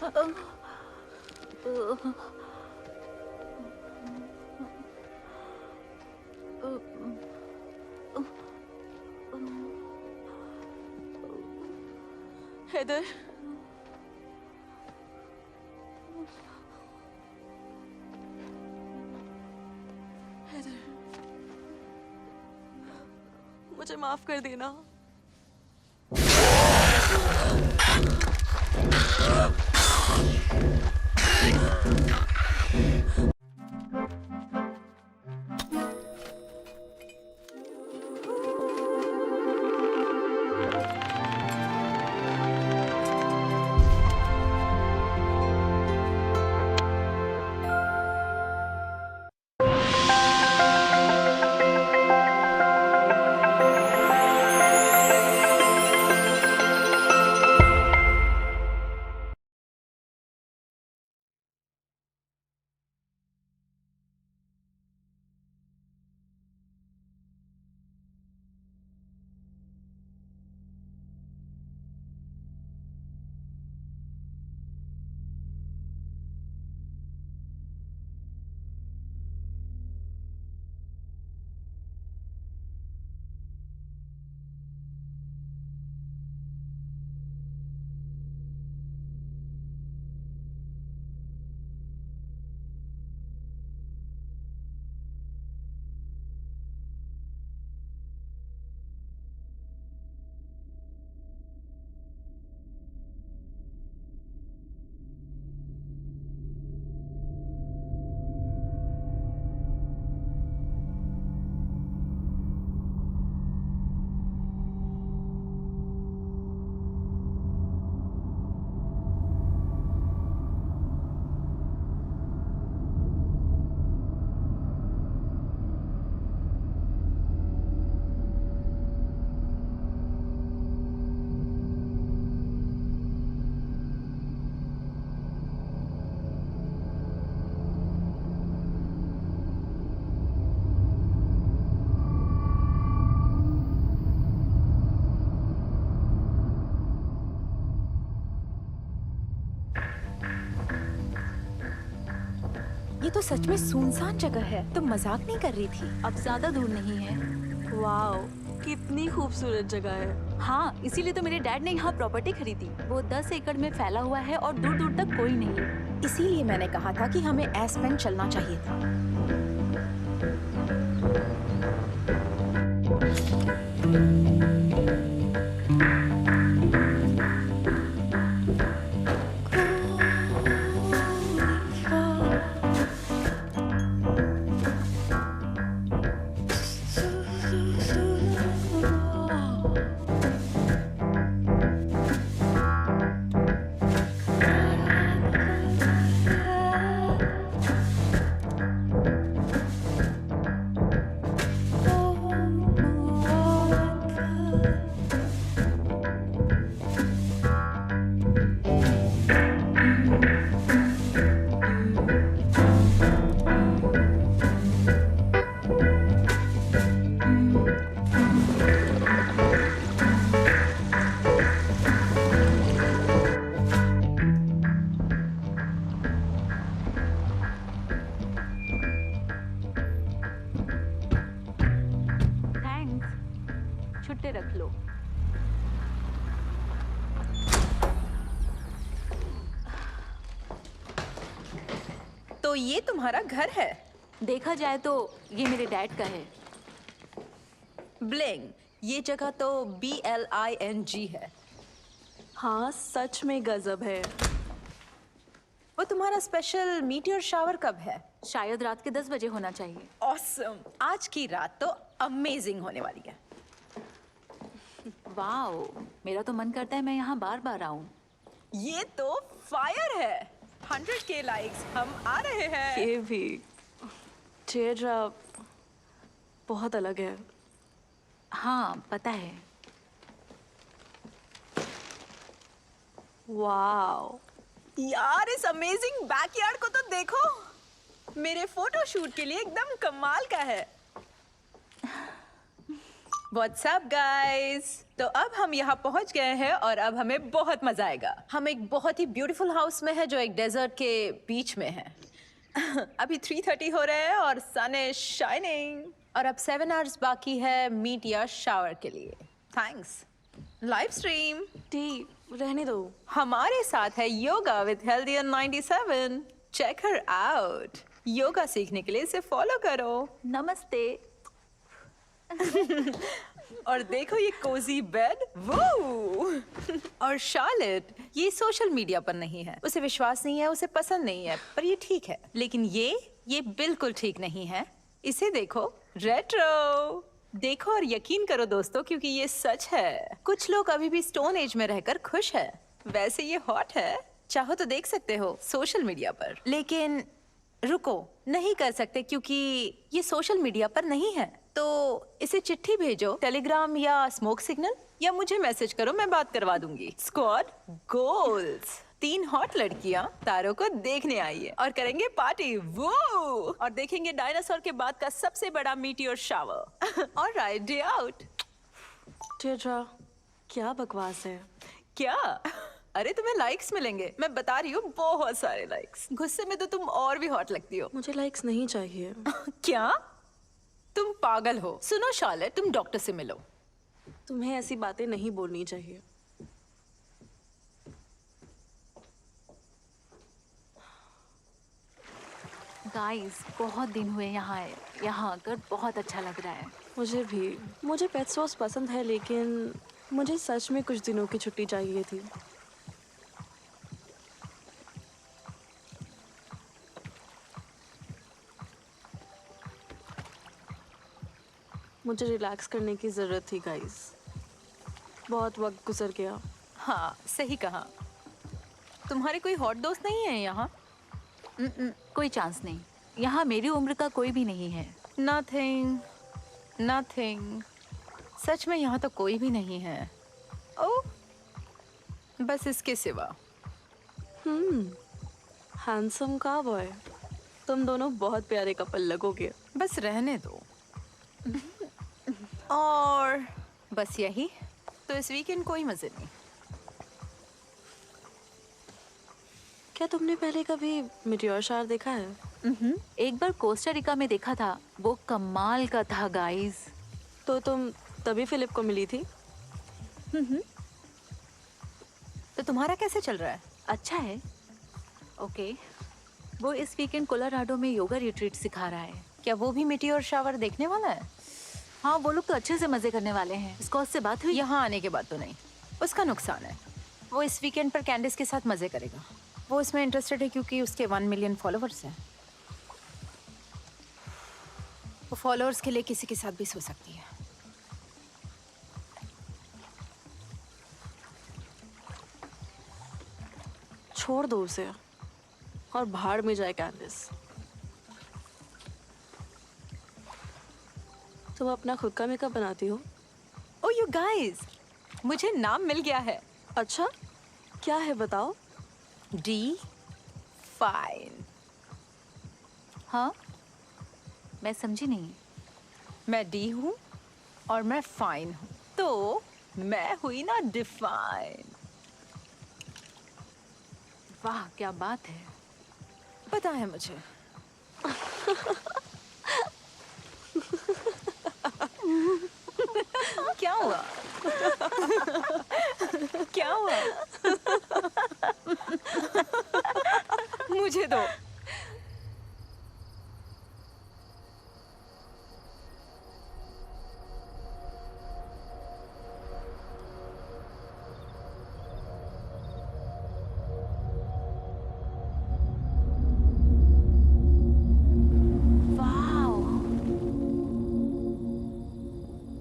Heather, Heather, मुझे माफ कर देना। ये तो सच में सुनसान जगह है। तुम मजाक नहीं कर रही थी? अब ज्यादा दूर नहीं है। वाओ, कितनी खूबसूरत जगह है। हाँ, इसीलिए तो मेरे डैड ने यहाँ प्रॉपर्टी खरीदी। वो 10 एकड़ में फैला हुआ है और दूर दूर तक कोई नहीं। इसीलिए मैंने कहा था कि हमें एस्पेन चलना चाहिए था। छुट्टे रख लो। तो ये तुम्हारा घर है? देखा जाए तो ये मेरे डैड का है। ब्लिंग, ये जगह तो BLING है। हाँ, सच में गजब है। वो तुम्हारा स्पेशल मीटियोर शावर कब है? शायद रात के 10 बजे होना चाहिए। ऑसम, आज की रात तो अमेजिंग होने वाली है। वाओ, मेरा तो मन करता है मैं यहाँ बार बार आऊँ। ये तो फायर है। 100K लाइक्स, हम आ रहे हैं। ये भी चेहरा बहुत अलग है। हाँ, पता है। वाओ यार, इस अमेजिंग बैकयार्ड को तो देखो। मेरे फोटो शूट के लिए एकदम कमाल का है। WhatsApp guys. तो अब हम यहाँ पहुँच गए हैं और अब हमें बहुत मजा आएगा। हम एक बहुत ही ब्यूटीफुल हाउस में है जो एक डेजर्ट के बीच में है। अभी 3:30 हो रहे हैं और सन इज शाइनिंग और अब 7 आवर्स बाकी है मीट या शावर के लिए। थैंक्स। लाइव स्ट्रीम टी रहने दो। हमारे साथ है योगा विद हेल्दियर 97। चेक हर आउट। योगा सीखने के लिए इसे फॉलो करो। नमस्ते। और देखो ये कोजी बेड। वो और शार्लेट ये सोशल मीडिया पर नहीं है, उसे विश्वास नहीं है, उसे पसंद नहीं है, पर ये ठीक है। लेकिन ये बिल्कुल ठीक नहीं है। इसे देखो, रेट्रो। देखो और यकीन करो दोस्तों, क्योंकि ये सच है। कुछ लोग अभी भी स्टोन एज में रहकर खुश है। वैसे ये हॉट है, चाहो तो देख सकते हो सोशल मीडिया पर। लेकिन रुको, नहीं कर सकते क्योंकि ये सोशल मीडिया पर नहीं है। तो इसे चिट्ठी भेजो, टेलीग्राम या स्मोक सिग्नल, या मुझे मैसेज करो, मैं बात करवा दूंगी। Squad goals. 3 हॉट लड़कियां तारों को देखने आई है और करेंगे पार्टी। वो और देखेंगे डायनासोर के बाद का सबसे बड़ा meteor shower. Alright, day out. टेड्रा, क्या बकवास है। क्या? अरे तुम्हें लाइक्स मिलेंगे, मैं बता रही हूँ, बहुत सारे लाइक्स। गुस्से में तो तुम और भी हॉट लगती हो। मुझे लाइक्स नहीं चाहिए। क्या? तुम पागल हो। सुनो शार्लेट, तुम डॉक्टर से मिलो। तुम्हें ऐसी बातें नहीं बोलनी चाहिए। गाइस, बहुत दिन हुए यहाँ आए। यहाँ आकर बहुत अच्छा लग रहा है। मुझे भी। मुझे पेट स्टोर्स पसंद है, लेकिन मुझे सच में कुछ दिनों की छुट्टी चाहिए थी। मुझे रिलैक्स करने की ज़रूरत थी गाइस। बहुत वक्त गुजर गया। हाँ, सही कहा। तुम्हारे कोई हॉट दोस्त नहीं है यहाँ? कोई चांस नहीं। यहाँ मेरी उम्र का कोई भी नहीं है। Nothing, nothing. सच में यहाँ तो कोई भी नहीं है। ओह, बस इसके सिवा। हैंडसम का बॉय। तुम दोनों बहुत प्यारे कपल लगोगे। बस रहने दो। और बस यही। तो इस वीकेंड कोई मजे नहीं। क्या तुमने पहले कभी मीटियोर शावर देखा है? एक बार कोस्टा रिका में देखा था, वो कमाल का था गाइस। तो तुम तभी फिलिप को मिली थी? तो तुम्हारा कैसे चल रहा है? अच्छा है। ओके, वो इस वीकेंड कोलोराडो में योगा रिट्रीट सिखा रहा है। क्या वो भी मीटियोर शावर देखने वाला है? हाँ, वो लोग तो अच्छे से मजे करने वाले हैं। स्कॉट से बात हुई? यहाँ आने के बाद तो नहीं। उसका नुकसान है। वो इस वीकेंड पर कैंडिस के साथ मजे करेगा। वो इसमें इंटरेस्टेड है क्योंकि उसके 1 मिलियन फॉलोअर्स हैं। वो फॉलोअर्स के लिए किसी के साथ भी सो सकती है। छोड़ दो उसे और भाड़ में जाए कैंडिस। तुम अपना खुद का मेकअप बनाती हो? ओ यू गाइस, मुझे नाम मिल गया है। अच्छा, क्या है बताओ? D fine. हाँ, मैं समझी नहीं। मैं डी हूँ और मैं फाइन हूँ, तो मैं हुई ना डिफाइन। वाह, क्या बात है। पता है मुझे। क्या हुआ? क्या हुआ? मुझे दो।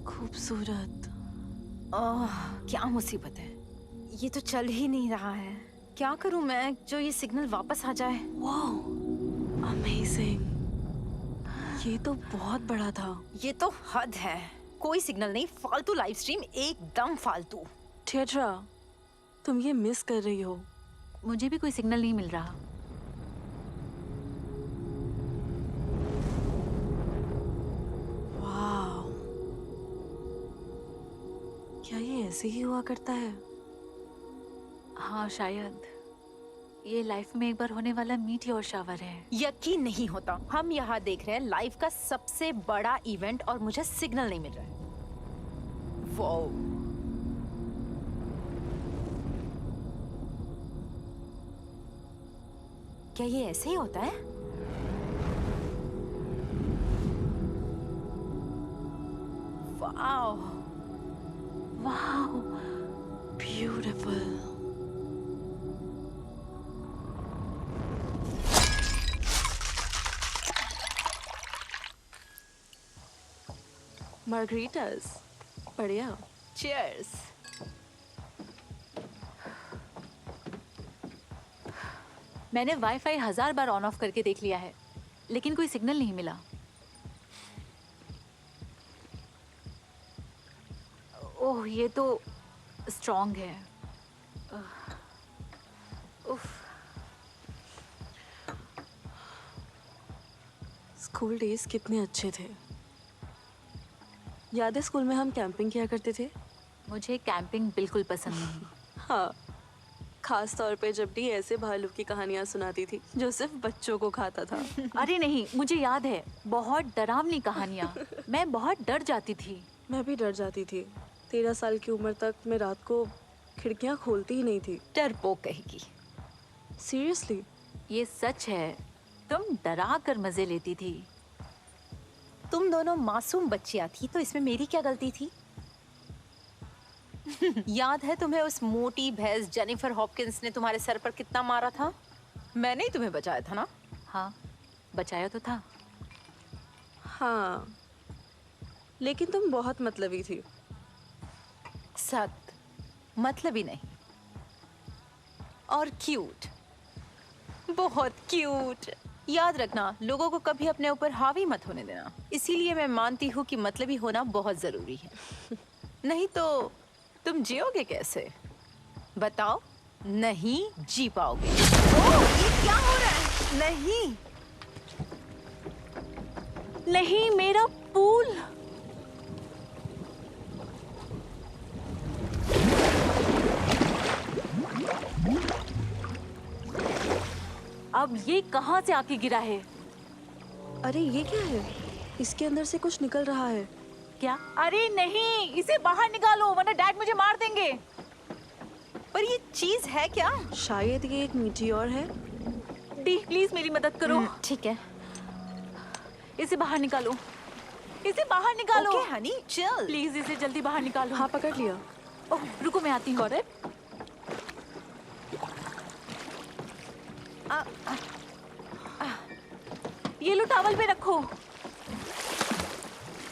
खूबसूरत। ओह, क्या मुसीबत है। ये तो चल ही नहीं रहा है। क्या करूं मैं जो ये सिग्नल वापस आ जाए? Wow, amazing. ये तो बहुत बड़ा था। ये तो हद है। कोई सिग्नल नहीं, फालतू लाइव स्ट्रीम, एकदम फालतू। थिएट्रा, तुम ये मिस कर रही हो। मुझे भी कोई सिग्नल नहीं मिल रहा। वाओ, क्या ये ऐसे ही हुआ करता है? हाँ शायद ये लाइफ में एक बार होने वाला मीटियोर शावर है। यकीन नहीं होता, हम यहाँ देख रहे हैं लाइफ का सबसे बड़ा इवेंट और मुझे सिग्नल नहीं मिल रहा है। वाओ, क्या ये ऐसे ही होता है? वाओ, वाह, ब्यूटीफुल। मार्गरीटास, बढ़िया। चीयर्स। मैंने वाईफाई 1000 बार ऑन ऑफ करके देख लिया है, लेकिन कोई सिग्नल नहीं मिला। ओह, ये तो स्ट्रॉन्ग है। उफ, स्कूल डेज कितने अच्छे थे। याद है स्कूल में हम कैंपिंग किया करते थे? मुझे कैंपिंग बिल्कुल पसंद नहीं। हाँ, खास तौर पे जब डी ऐसे भालू की कहानियां सुनाती थी जो सिर्फ बच्चों को खाता था। अरे नहीं, मुझे याद है, बहुत डरावनी कहानियाँ। मैं बहुत डर जाती थी। मैं भी डर जाती थी। 13 साल की उम्र तक मैं रात को खिड़कियां खोलती ही नहीं थी। डरपोक कहेगी। सीरियसली? ये सच है, तुम डरा कर मजे लेती थी। तुम दोनों मासूम बच्चियां थी, तो इसमें मेरी क्या गलती थी? याद है तुम्हें उस मोटी भैंस जेनिफर हॉपकिंस ने तुम्हारे सर पर कितना मारा था? मैंने ही तुम्हें बचाया था ना? हाँ, बचाया तो था। हाँ, लेकिन तुम बहुत मतलबी थी। सख्त, मतलब ही नहीं। और क्यूट, बहुत क्यूट। याद रखना, लोगों को कभी अपने ऊपर हावी मत होने देना। इसीलिए मैं मानती हूँ कि मतलबी होना बहुत जरूरी है। नहीं तो तुम जियोगे कैसे? बताओ, नहीं जी पाओगे। ओह, ये क्या हो रहा है? नहीं, नहीं, मेरा पूल। अब ये कहाँ से आके गिरा है? अरे ये क्या है? इसके अंदर से कुछ निकल रहा है। क्या? अरे नहीं, इसे बाहर निकालो वरना डैड मुझे मार देंगे। पर ये चीज है क्या? शायद ये एक मीटियोर है। डी, प्लीज मेरी मदद करो। ठीक है। इसे बाहर निकालो, इसे बाहर निकालो। Okay Honey, chill. प्लीज इसे जल्दी बाहर निकालो। हाँ, पकड़ लिया। ओह, रुको मैं आती हूँ। ये लो, टॉवल पे रखो,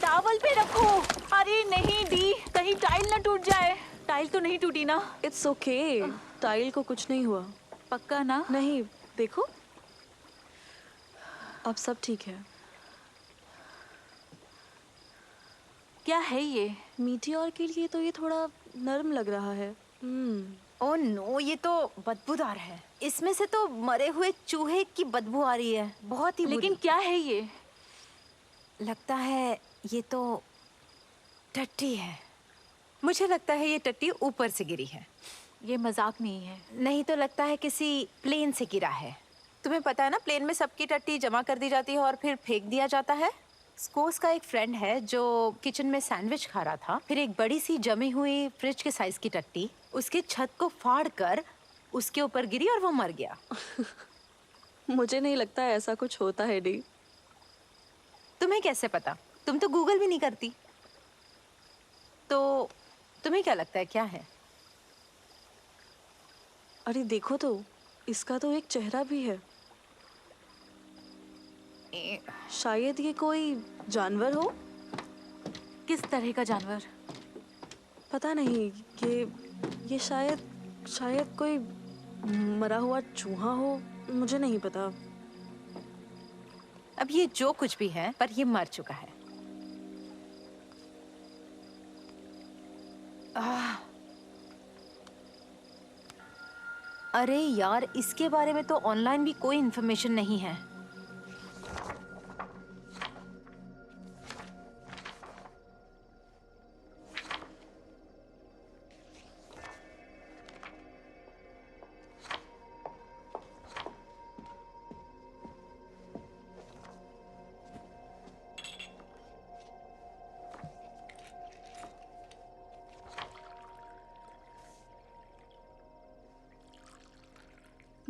टॉवल पे रखो। अरे नहीं डी, कहीं टाइल ना टूट जाए। टाइल तो नहीं टूटी ना? इट्स ओके, टाइल को कुछ नहीं हुआ। पक्का ना? नहीं, देखो अब सब ठीक है। क्या है ये? मीटियोर के लिए तो ये थोड़ा नरम लग रहा है। ओह नो, ये तो बदबूदार है। इसमें से तो मरे हुए चूहे की बदबू आ रही है, बहुत ही लेकिन क्या है ये? लगता है ये तो टट्टी है। मुझे लगता है ये टट्टी ऊपर से गिरी है। ये मजाक नहीं है। नहीं तो लगता है किसी प्लेन से गिरा है। तुम्हें पता है ना, प्लेन में सबकी टट्टी जमा कर दी जाती है और फिर फेंक दिया जाता है। स्कोस का एक फ्रेंड है जो किचन में सैंडविच खा रहा था, फिर एक बड़ी सी जमी हुई फ्रिज के साइज की टट्टी उसके छत को फाड़ कर उसके ऊपर गिरी और वो मर गया। मुझे नहीं लगता ऐसा कुछ होता है डी। तुम्हें कैसे पता? तुम तो गूगल भी नहीं करती। तो तुम्हें क्या लगता है क्या है? अरे देखो तो, इसका तो एक चेहरा भी है। शायद ये कोई जानवर हो। किस तरह का जानवर? पता नहीं, ये शायद कोई मरा हुआ चूहा हो। मुझे नहीं पता। अब ये जो कुछ भी है, पर ये मर चुका है। अरे यार, इसके बारे में तो ऑनलाइन भी कोई इन्फॉर्मेशन नहीं है।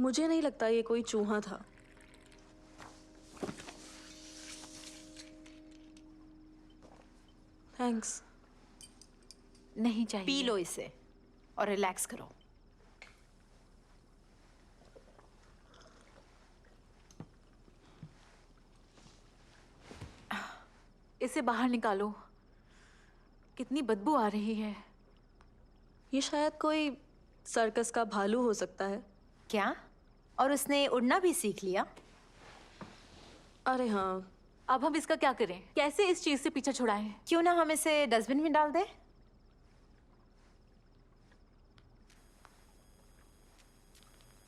मुझे नहीं लगता ये कोई चूहा था। थैंक्स। नहीं चाहिए। पी लो इसे और रिलैक्स करो। इसे बाहर निकालो, कितनी बदबू आ रही है। ये शायद कोई सर्कस का भालू हो सकता है। क्या? और उसने उड़ना भी सीख लिया? अरे हाँ। अब हम इसका क्या करें? कैसे इस चीज से पीछा छुड़ाएं? क्यों ना हम इसे डस्टबिन में डाल दें?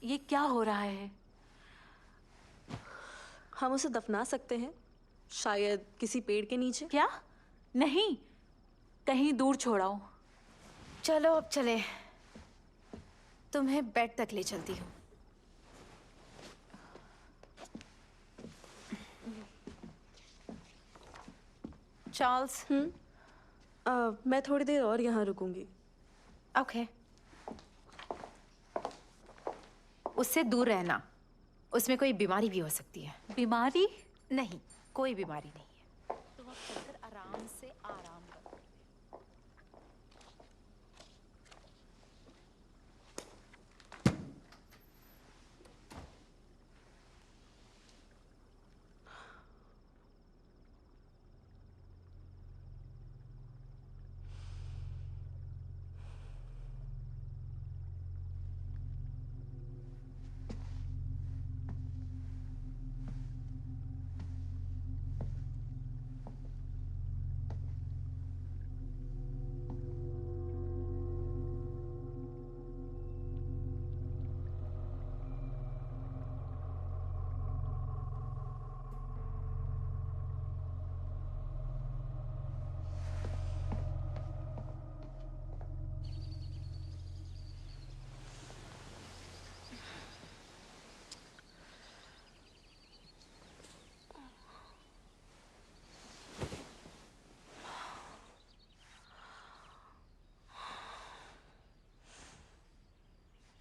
ये क्या हो रहा है? हम उसे दफना सकते हैं, शायद किसी पेड़ के नीचे। क्या? नहीं, कहीं दूर छोड़ाओ। चलो अब चले, तुम्हें बेड तक ले चलती हूँ। चार्ल्स। मैं थोड़ी देर और यहाँ रुकूंगी। ओके। उससे दूर रहना, उसमें कोई बीमारी भी हो सकती है। बीमारी? नहीं, कोई बीमारी नहीं है। तुम अब चलकर आराम से आराम करो।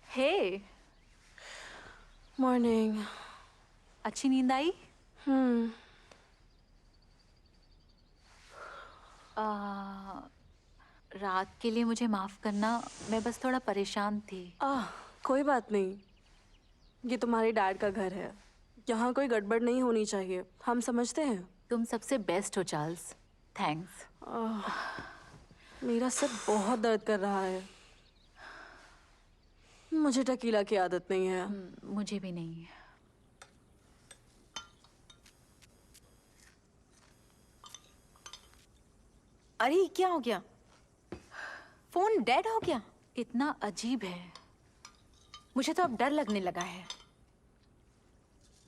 हे, मॉर्निंग। अच्छी नींद आई? रात के लिए मुझे माफ करना, मैं बस थोड़ा परेशान थी। कोई बात नहीं, ये तुम्हारे डैड का घर है, यहाँ कोई गड़बड़ नहीं होनी चाहिए, हम समझते हैं। तुम सबसे बेस्ट हो चार्ल्स, थैंक्स। मेरा सर बहुत दर्द कर रहा है। मुझे टकीला की आदत नहीं है। मुझे भी नहीं। अरे क्या हो गया? फोन डेड हो गया? कितना अजीब है। मुझे तो अब डर लगने लगा है।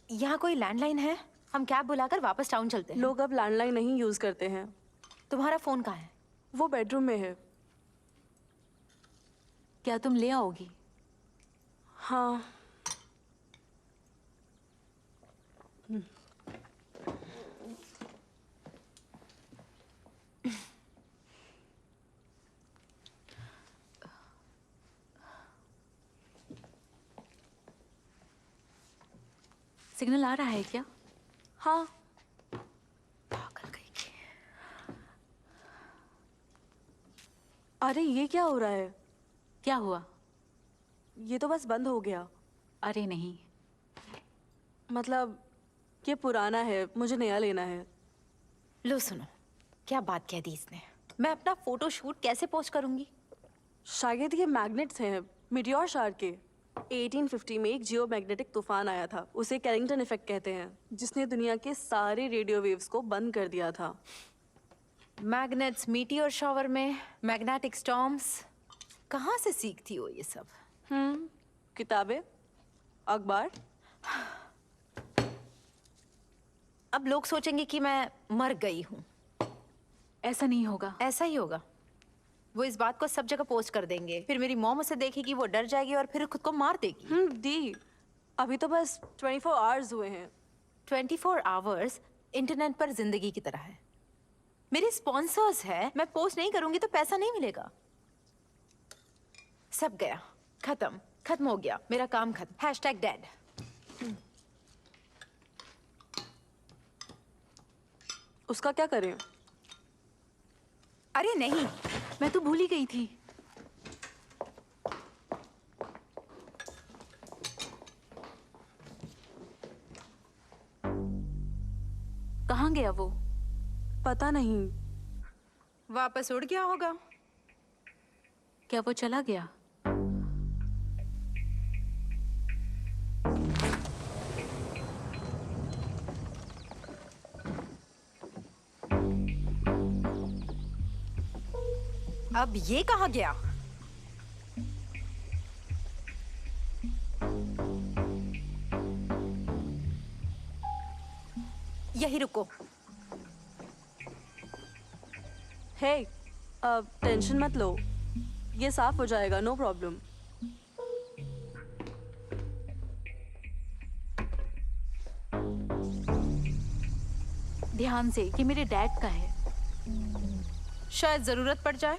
यहाँ कोई लैंडलाइन है? हम कैब बुलाकर वापस टाउन चलते हैं। लोग अब लैंडलाइन नहीं यूज करते हैं। तुम्हारा फोन कहाँ है? वो बेडरूम में है। क्या तुम ले आओगी? हाँ। सिग्नल आ रहा है क्या? हाँ। पागल कहीं की। अरे ये क्या हो रहा है? क्या हुआ? ये तो बस बंद हो गया। अरे नहीं। मतलब ये पुराना है, मुझे नया लेना है। लो सुनो, क्या बात कह दी इसने। मैं अपना फोटो शूट कैसे पोस्ट करूंगी? शायद ये मैग्नेट्स हैं, मीटियोर शार्क के। 1850 में एक जियो मैग्नेटिक तूफान आया था, उसे कैरिंगटन इफेक्ट कहते हैं, जिसने दुनिया के सारे रेडियो वेव्स को बंद कर दिया था। मैग्नेट्स, मीटियोर शावर में मैग्नेटिक स्टॉर्म्स, कहाँ से सीखती हो ये सब? किताबें, अखबार। अब लोग सोचेंगे कि मैं मर गई हूँ। ऐसा नहीं होगा। ऐसा ही होगा। वो इस बात को सब जगह पोस्ट कर देंगे, फिर मेरी मॉम उसे देखेगी, वो डर जाएगी और फिर खुद को मार देगी। दी, अभी तो बस 24 आवर्स हुए हैं। 24 आवर्स इंटरनेट पर जिंदगी की तरह है। मेरे स्पॉन्सर्स है, मैं पोस्ट नहीं करूंगी तो पैसा नहीं मिलेगा। सब गया, खत्म। खत्म हो गया, मेरा काम खत्म। #डैड। उसका क्या करें? अरे नहीं, मैं तो भूल ही गई थी। कहाँ गया वो? पता नहीं। वापस उड़ गया होगा। क्या वो चला गया? अब ये कहाँ गया? यही रुको। हे, टेंशन मत लो, ये साफ हो जाएगा, नो प्रॉब्लम। ध्यान से, ये मेरे डैड का है। शायद जरूरत पड़ जाए।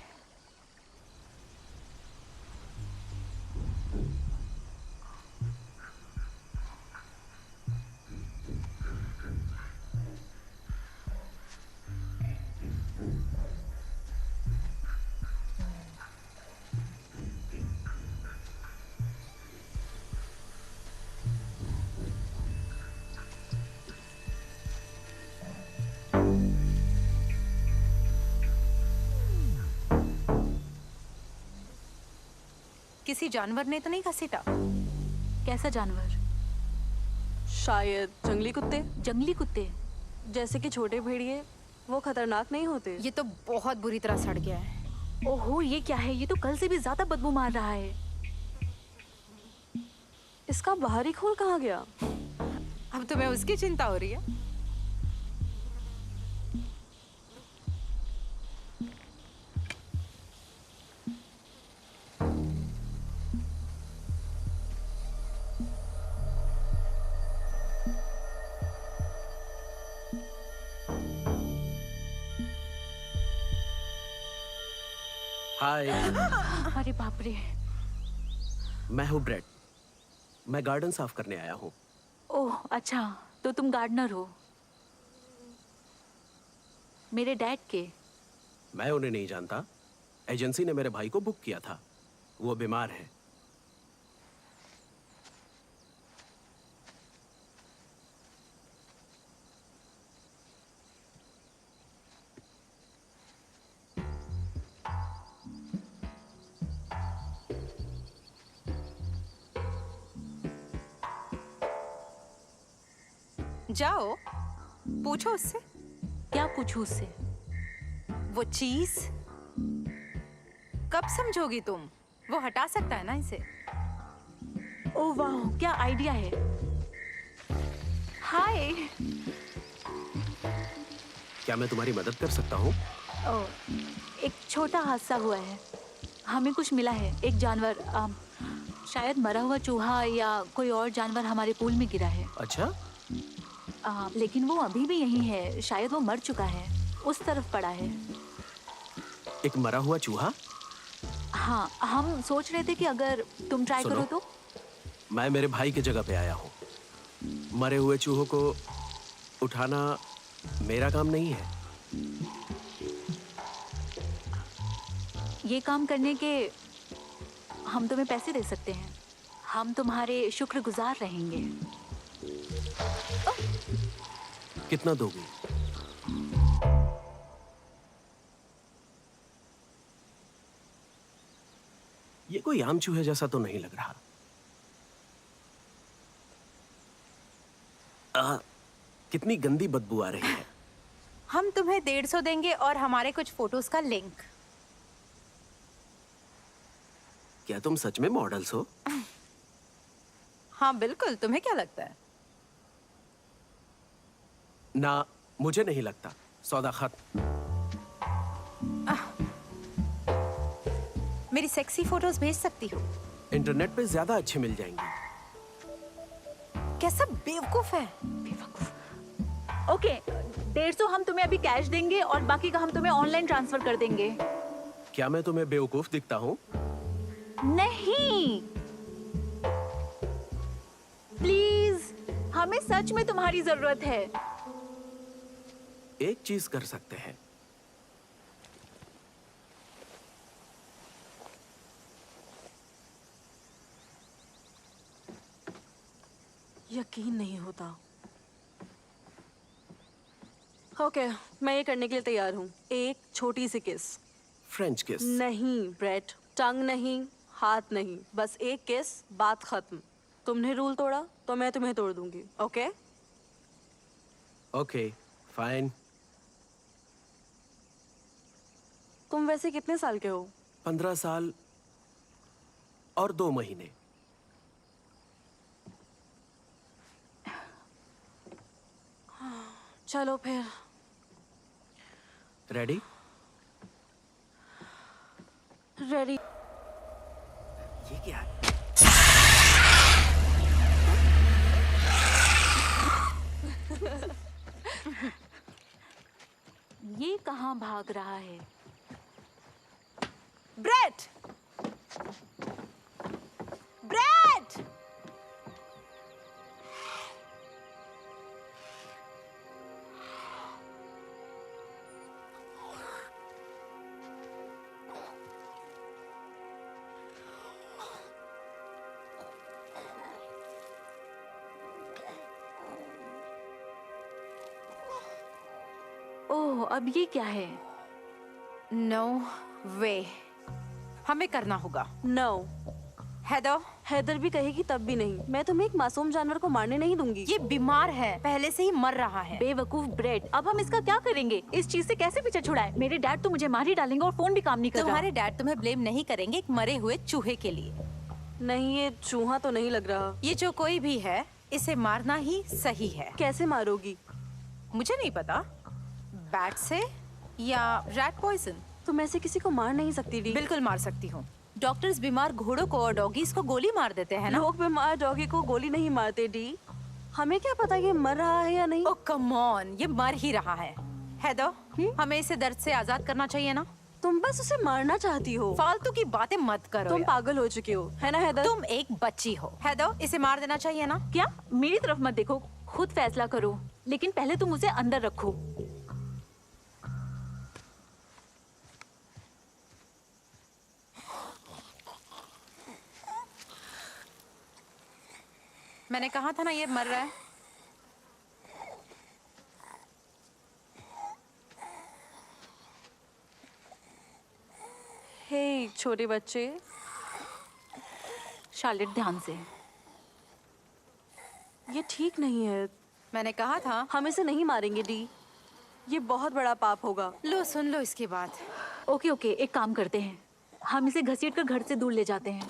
किसी जानवर ने तो नहीं घसीटा? कैसा जानवर? शायद जंगली कुत्ते, जंगली कुत्ते? जैसे कि छोटे भेड़िए। वो खतरनाक नहीं होते? ये तो बहुत बुरी तरह सड़ गया है। ओहो, ये क्या है? ये तो कल से भी ज्यादा बदबू मार रहा है। इसका बाहरी खोल कहाँ गया? अब तुम्हें उसकी चिंता हो रही है? हाय, अरे बाप रे। मैं हूँ ब्रेड। मैं गार्डन साफ करने आया हूँ। ओह अच्छा, तो तुम गार्डनर हो। मेरे डैड के? मैं उन्हें नहीं जानता। एजेंसी ने मेरे भाई को बुक किया था। वो बीमार है। जाओ, पूछो उससे। क्या पूछूं उससे? वो चीज कब समझोगी तुम? वो हटा सकता है ना इसे। ओह वाह, क्या आइडिया है। हाय। क्या मैं तुम्हारी मदद कर सकता हूँ? ओह, एक छोटा हादसा हुआ है। हमें कुछ मिला है। एक जानवर, शायद मरा हुआ चूहा या कोई और जानवर हमारे पूल में गिरा है। अच्छा, लेकिन वो अभी भी यहीं है। शायद वो मर चुका है। उस तरफ पड़ा है। एक मरा हुआ चूहा? हाँ, हम सोच रहे थे कि अगर तुम ट्राई सुनो, करो तो। मैं मेरे भाई की जगह पे आया हूँ। मरे हुए चूहों को उठाना मेरा काम नहीं है। ये काम करने के हम तुम्हें पैसे दे सकते हैं। हम तुम्हारे शुक्रगुजार रहेंगे। कितना दोगी? ये कोई आम चूहे जैसा तो नहीं लग रहा। कितनी गंदी बदबू आ रही है। हम तुम्हें 150 देंगे और हमारे कुछ फोटोज का लिंक। क्या तुम सच में मॉडल्स हो? हाँ बिल्कुल, तुम्हें क्या लगता है? ना, मुझे नहीं लगता। सौदा खत्म। मेरी सेक्सी फोटोज भेज सकती हो? इंटरनेट पे ज्यादा अच्छे मिल जाएंगे। कैसा बेवकूफ है। ओके, 150 हम तुम्हें अभी कैश देंगे और बाकी का हम तुम्हें ऑनलाइन ट्रांसफर कर देंगे। क्या मैं तुम्हें बेवकूफ दिखता हूँ? नहीं, हमें सच में तुम्हारी जरूरत है। एक चीज कर सकते हैं, यकीन नहीं होता। ओके, मैं ये करने के लिए तैयार हूँ। एक छोटी सी किस। फ्रेंच किस। नहीं ब्रेट, टंग नहीं, हाथ नहीं, बस एक किस, बात खत्म। तुमने रूल तोड़ा तो मैं तुम्हें तोड़ दूंगी। ओके? Okay fine. तुम वैसे कितने साल के हो? 15 साल और 2 महीने। चलो फिर। रेडी? रेडी। ये क्या है? ये कहाँ भाग रहा है? ब्रेट! ब्रेट! ओह, अब ये क्या है? नो वे, हमें करना होगा। नो। हेदर, हैदर भी कहेगी तब भी नहीं। मैं तुम्हें एक मासूम जानवर को मारने नहीं दूंगी। ये बीमार है, पहले से ही मर रहा है। बेवकूफ ब्रेड, अब हम इसका क्या करेंगे? इस चीज से कैसे पीछे छुड़ाए? मेरे डैड तो मुझे मार ही डालेंगे और फोन भी काम नहीं कर रहा। तुम्हारे डैड तुम्हें ब्लेम नहीं करेंगे एक मरे हुए चूहे के लिए। नहीं, ये चूहा तो नहीं लग रहा। ये जो कोई भी है, इसे मारना ही सही है। कैसे मारोगी? मुझे नहीं पता, बैट से या रैट पॉइजन। तुम ऐसे किसी को मार नहीं सकती डी। बिल्कुल मार सकती हूँ। डॉक्टर्स बीमार घोड़ों को और डॉगीज को गोली मार देते हैं ना। लोग बीमार डॉगी को गोली नहीं मारते डी। हमें क्या पता ये मर रहा है या नहीं। ओह कम ऑन, ये मर ही रहा है। हेदर, हमें इसे दर्द से आजाद करना चाहिए ना। तुम बस उसे मारना चाहती हो। फालतू की बातें मत करो तुम यार। पागल हो चुकी हो, है ना हैदर? तुम एक बच्ची हो। हेदर, इसे मार देना चाहिए ना। क्या? मेरी तरफ मत देखो, खुद फैसला करो। लेकिन पहले तुम उसे अंदर रखो। मैंने कहा था ना ये मर रहा है। हे छोटे बच्चे, शार्लेट ध्यान से। ये ठीक नहीं है। मैंने कहा था। हम इसे नहीं मारेंगे डी, ये बहुत बड़ा पाप होगा। लो सुन लो इसकी बात। ओके ओके, एक काम करते हैं, हम इसे घसीट कर घर से दूर ले जाते हैं,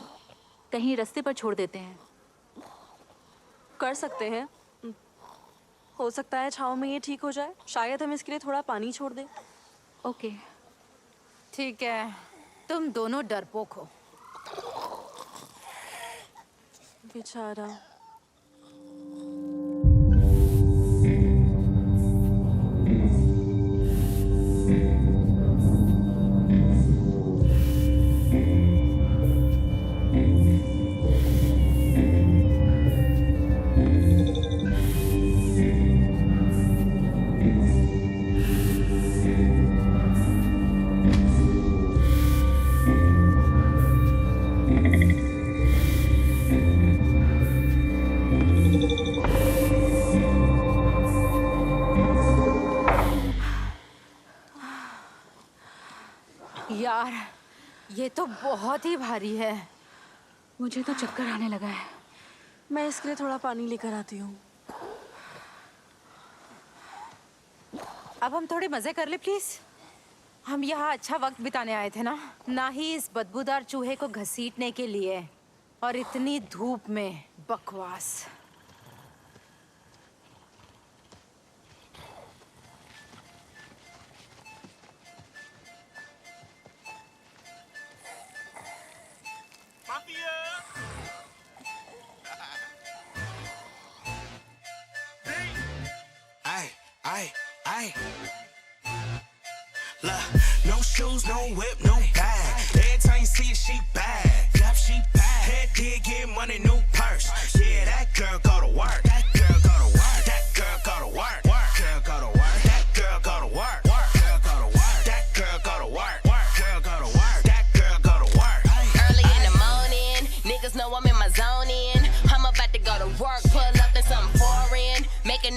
कहीं रास्ते पर छोड़ देते हैं। कर सकते हैं, हो सकता है छाँव में ये ठीक हो जाए। शायद हम इसके लिए थोड़ा पानी छोड़ दें। ओके। ठीक है, तुम दोनों डरपोक हो। बेचारा। यार, ये तो बहुत ही भारी है। मुझे तो चक्कर आने लगा है। मैं इसके लिए थोड़ा पानी लेकर आती हूँ। अब हम थोड़े मजे कर ले प्लीज। हम यहाँ अच्छा वक्त बिताने आए थे ना, ना ही इस बदबूदार चूहे को घसीटने के लिए, और इतनी धूप में। बकवास। Ay. Look, no shoes, no whip, no bag. Every time you see it, she bad. Yep, she bad. Head did get money, new purse. Yeah, that girl go to work. That girl go to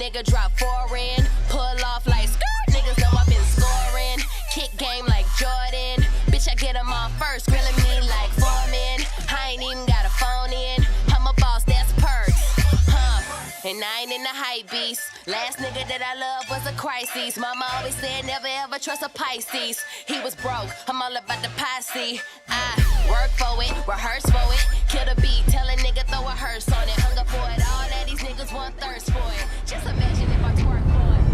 nigga drop foreign, pull off like skirt. Niggas know I've been scoring, kick game like Jordan. Bitch, I get them all first, grilling me like Foreman. I ain't even got a phone in. I'm a boss, that's perks, and I ain't in the hype beast. Last nigga that I loved was a crisis. Mama always said never ever trust a Pisces. He was broke, I'm all about the posse. I work for it, rehearse for it. Kill the beat, tell a nigga throw a hearse on it. Hunger for it, all that these niggas want thirst for it. Just imagine if I twerk for it.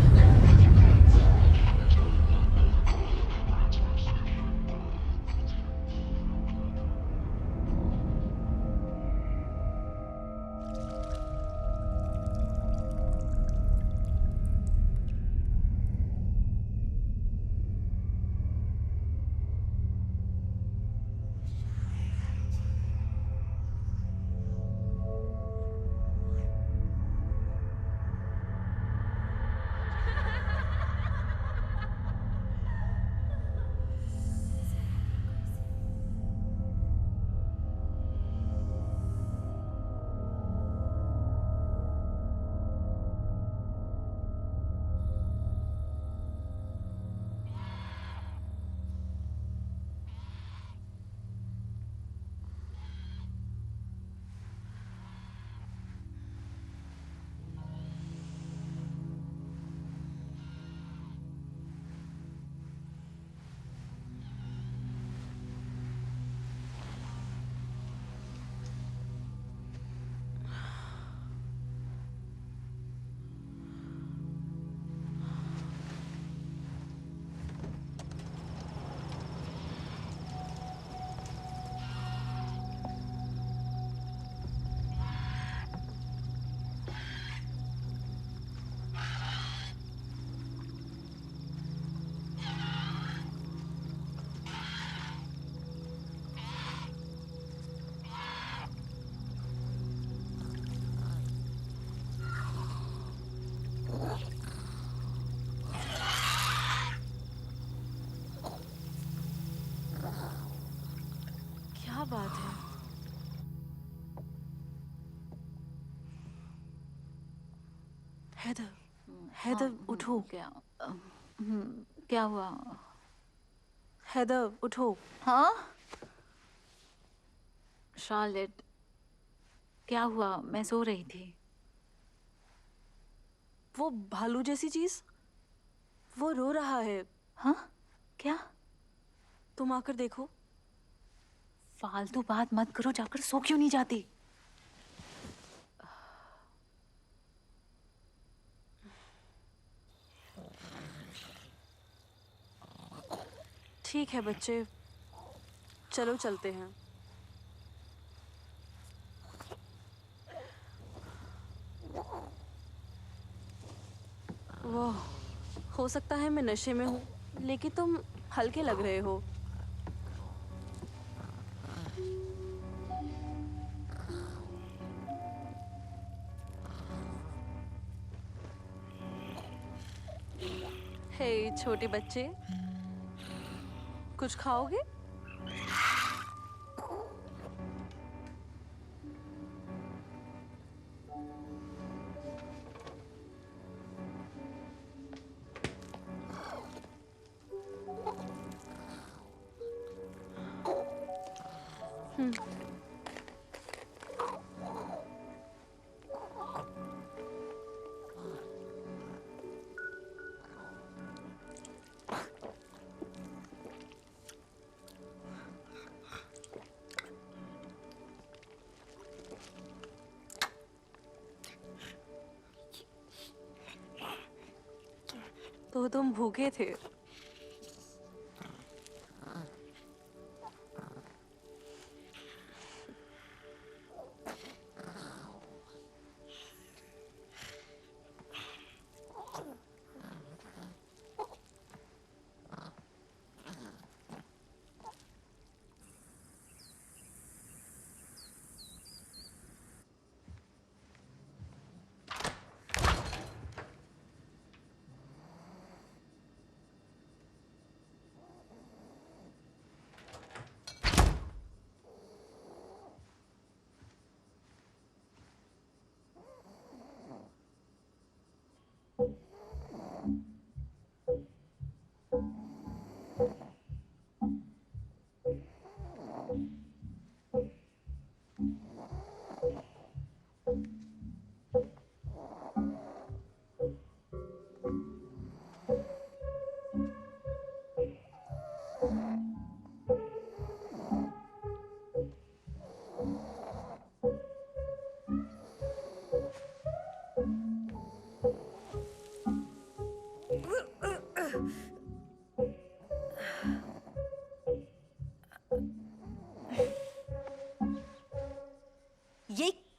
क्या बात है? हैदर, हैदर उठो। क्या हुआ? हैदर उठो। हाँ Charlotte, क्या हुआ? मैं सो रही थी। वो भालू जैसी चीज, वो रो रहा है। हाँ क्या? तुम आकर देखो। फालतू बात मत करो, जाकर सो क्यों नहीं जाती? ठीक है बच्चे, चलो चलते हैं। वो हो सकता है मैं नशे में हूँ, लेकिन तुम हल्के लग रहे हो। हे छोटे बच्चे, कुछ खाओगे? तो तुम भूखे थे?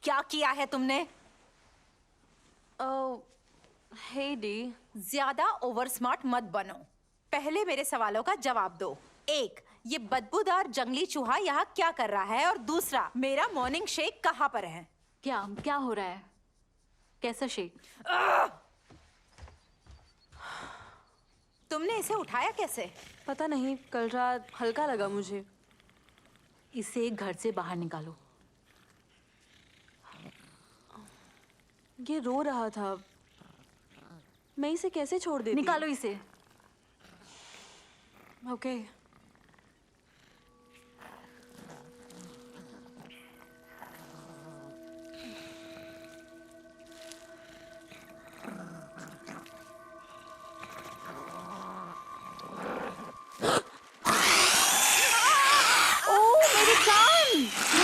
क्या किया है तुमने? ओह, हे डी। ज्यादा ओवर स्मार्ट मत बनो। पहले मेरे सवालों का जवाब दो। एक, ये बदबूदार जंगली चूहा यहाँ क्या कर रहा है? और दूसरा, मेरा मॉर्निंग शेक कहाँ पर है? क्या क्या हो रहा है? कैसा शेक? तुमने इसे उठाया कैसे? पता नहीं, कल रात हल्का लगा मुझे। इसे घर से बाहर निकालो। ये रो रहा था, मैं इसे कैसे छोड़ देती? निकालो इसे। ओके। ये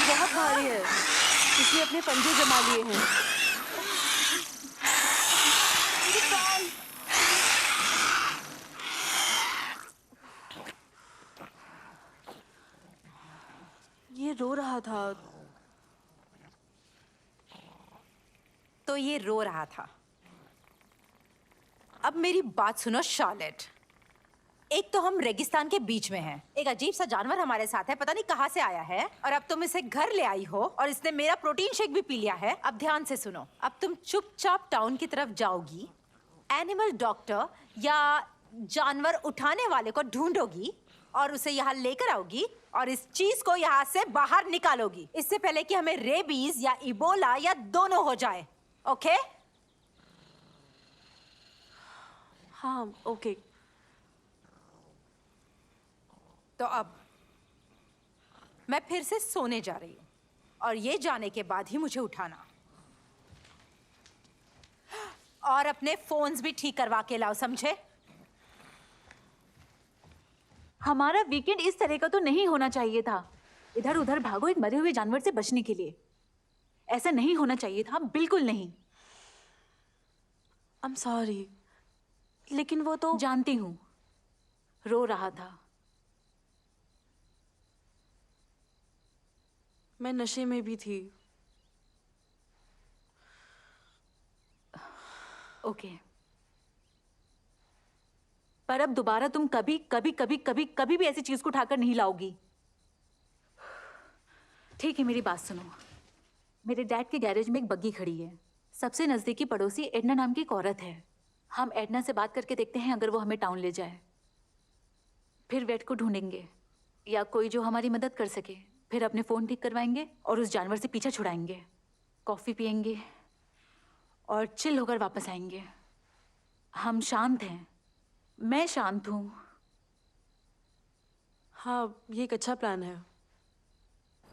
बहुत भारी है, इसने अपने पंजे जमा लिए हैं। ये रो रहा था। तो ये रो रहा था। अब मेरी बात सुनो शार्लेट। एक तो हम रेगिस्तान के बीच में हैं। एक अजीब सा जानवर हमारे साथ है, पता नहीं कहाँ से आया है। और अब तुम इसे घर ले आई हो और इसने मेरा प्रोटीन शेक भी पी लिया है। अब ध्यान से सुनो, अब तुम चुपचाप टाउन की तरफ जाओगी, एनिमल डॉक्टर या जानवर उठाने वाले को ढूंढोगी और उसे यहाँ लेकर आओगी और इस चीज को यहाँ से बाहर निकालोगी, इससे पहले कि हमें रेबीज या इबोला या दोनों हो जाए। ओके? हाँ, ओके। तो अब मैं फिर से सोने जा रही हूँ और ये जाने के बाद ही मुझे उठाना। और अपने फोन्स भी ठीक करवा के लाओ, समझे? हमारा वीकेंड इस तरह का तो नहीं होना चाहिए था। इधर उधर भागो एक मरे हुए जानवर से बचने के लिए। ऐसा नहीं होना चाहिए था, बिल्कुल नहीं। I'm sorry, लेकिन वो तो जानती हूँ, रो रहा था। मैं नशे में भी थी। ओके, पर अब दोबारा तुम कभी कभी कभी कभी कभी भी ऐसी चीज को उठाकर नहीं लाओगी। ठीक है, मेरी बात सुनो। मेरे डैड के गैरेज में एक बग्गी खड़ी है। सबसे नजदीकी पड़ोसी एडना नाम की एक औरत है। हम एडना से बात करके देखते हैं, अगर वो हमें टाउन ले जाए। फिर वेट को ढूंढेंगे या कोई जो हमारी मदद कर सके। फिर अपने फोन ठीक करवाएंगे और उस जानवर से पीछा छुड़ाएंगे। कॉफी पियेंगे और चिल होकर वापस आएंगे। हम शांत हैं, मैं शांत हूँ। हाँ, ये एक अच्छा प्लान है।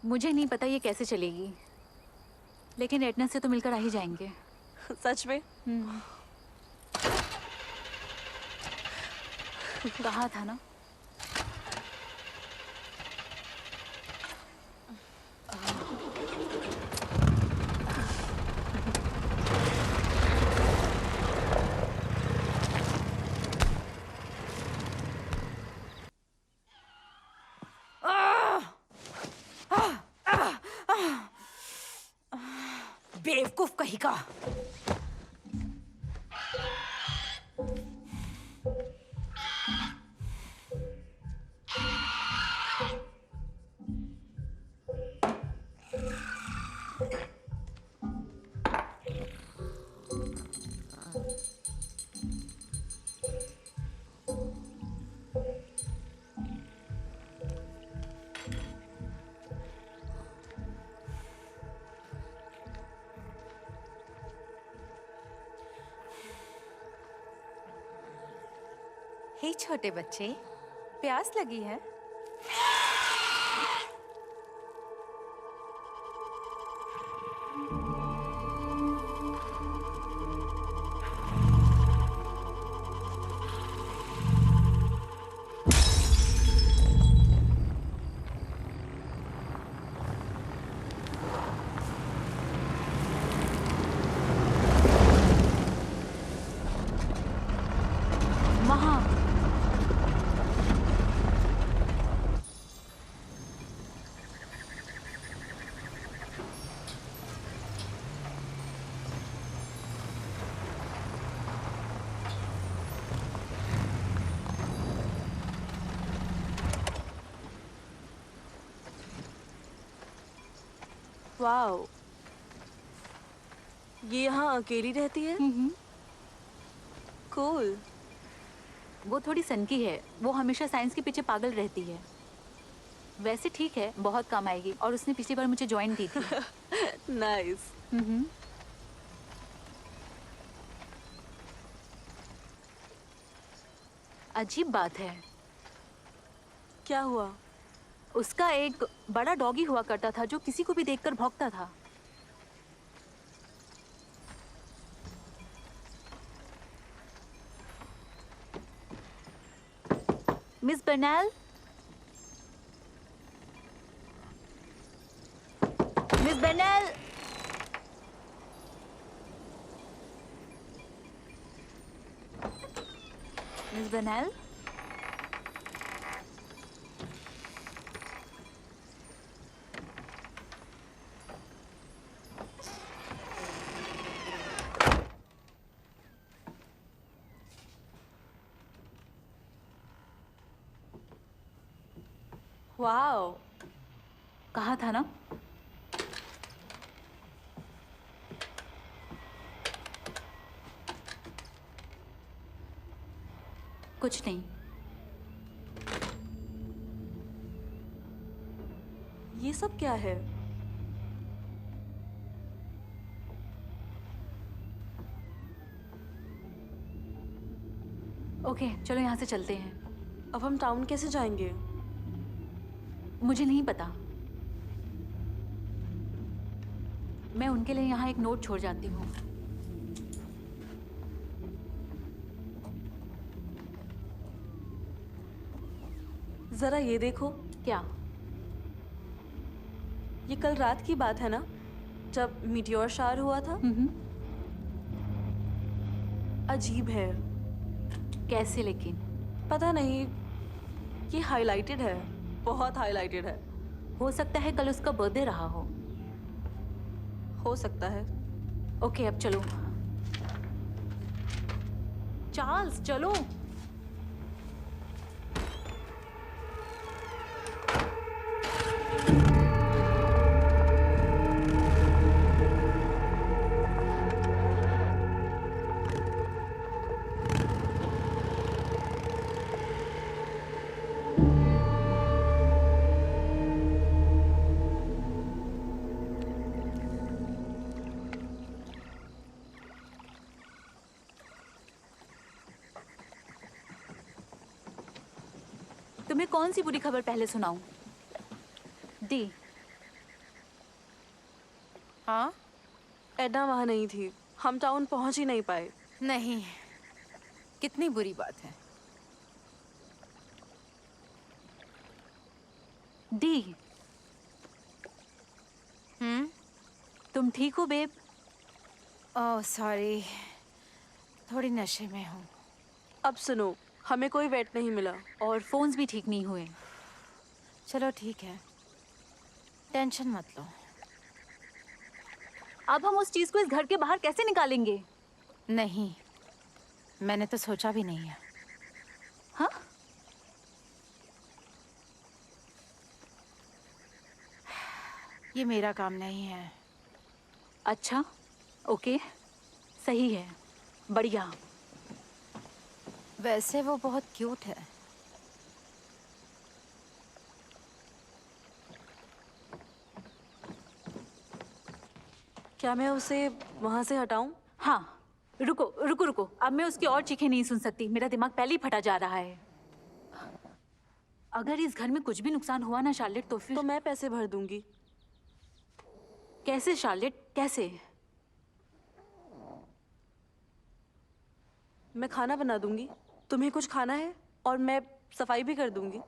मुझे नहीं पता ये कैसे चलेगी, लेकिन एडना से तो मिलकर आ ही जाएंगे। सच में? कहा था ना। बेवकूफ कहीं का। हे छोटे बच्चे, प्यास लगी है? वाओ, ये यहाँ अकेली रहती है? कूल। वो थोड़ी सनकी है, वो हमेशा साइंस के पीछे पागल रहती है। वैसे ठीक है, बहुत काम आएगी, और उसने पिछली बार मुझे ज्वाइन दी थी। नाइस। अजीब बात है, क्या हुआ? उसका एक बड़ा डॉगी हुआ करता था जो किसी को भी देखकर भौंकता था। Miss Burnell, miss Burnell, miss Burnell, wow, कहा था ना। कुछ नहीं। ये सब क्या है? ओके, चलो यहाँ से चलते हैं। अब हम टाउन कैसे जाएंगे? मुझे नहीं पता। मैं उनके लिए यहाँ एक नोट छोड़ जाती हूँ। जरा ये देखो, क्या? ये कल रात की बात है ना, जब मीटियोर शार हुआ था? अजीब है। कैसे लेकिन? पता नहीं, ये हाइलाइटेड है, बहुत हाइलाइटेड है। हो सकता है कल उसका बर्थडे रहा हो सकता है। ओके, अब चलो। चार्ल्स, चलो। तुम्हें कौन सी बुरी खबर पहले सुनाऊं? डी। हाँ? एडना वहाँ नहीं थी, हम टाउन पहुँच ही नहीं पाए। नहीं, कितनी बुरी बात है। डी। तुम ठीक हो बेब? ओह सॉरी, थोड़ी नशे में हूँ। अब सुनो, हमें कोई वेट नहीं मिला। और फोन्स भी ठीक नहीं हुए। चलो ठीक है, टेंशन मत लो। अब हम उस चीज को इस घर के बाहर कैसे निकालेंगे? नहीं, मैंने तो सोचा भी नहीं है। हाँ? ये मेरा काम नहीं है। अच्छा, ओके, सही है, बढ़िया। वैसे वो बहुत क्यूट है। क्या मैं उसे वहाँ से हटाऊं? हाँ, रुको रुको रुको, अब मैं उसकी और चीखें नहीं सुन सकती। मेरा दिमाग पहले ही फटा जा रहा है। अगर इस घर में कुछ भी नुकसान हुआ ना शार्लेट, तो फिर तो मैं पैसे भर दूंगी। कैसे शार्लेट, कैसे? मैं खाना बना दूंगी, तुम्हें कुछ खाना है, और मैं सफाई भी कर दूंगी।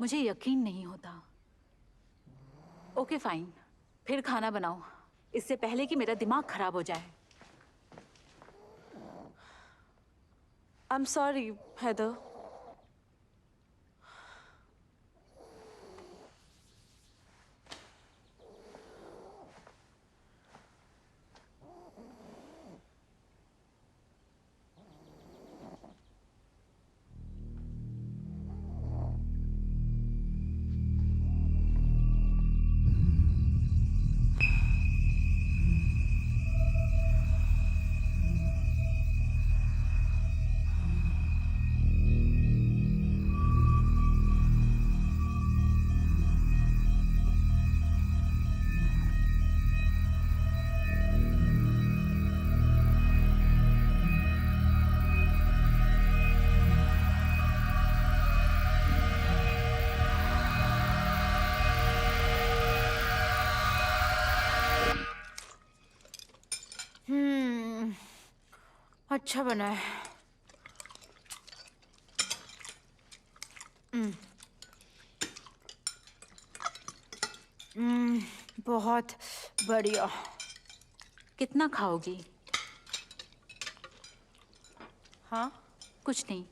मुझे यकीन नहीं होता। ओके फाइन, फिर खाना बनाओ, इससे पहले कि मेरा दिमाग खराब हो जाए। I am sorry Heather. अच्छा बना है। बहुत बढ़िया। कितना खाओगी? हाँ, कुछ नहीं।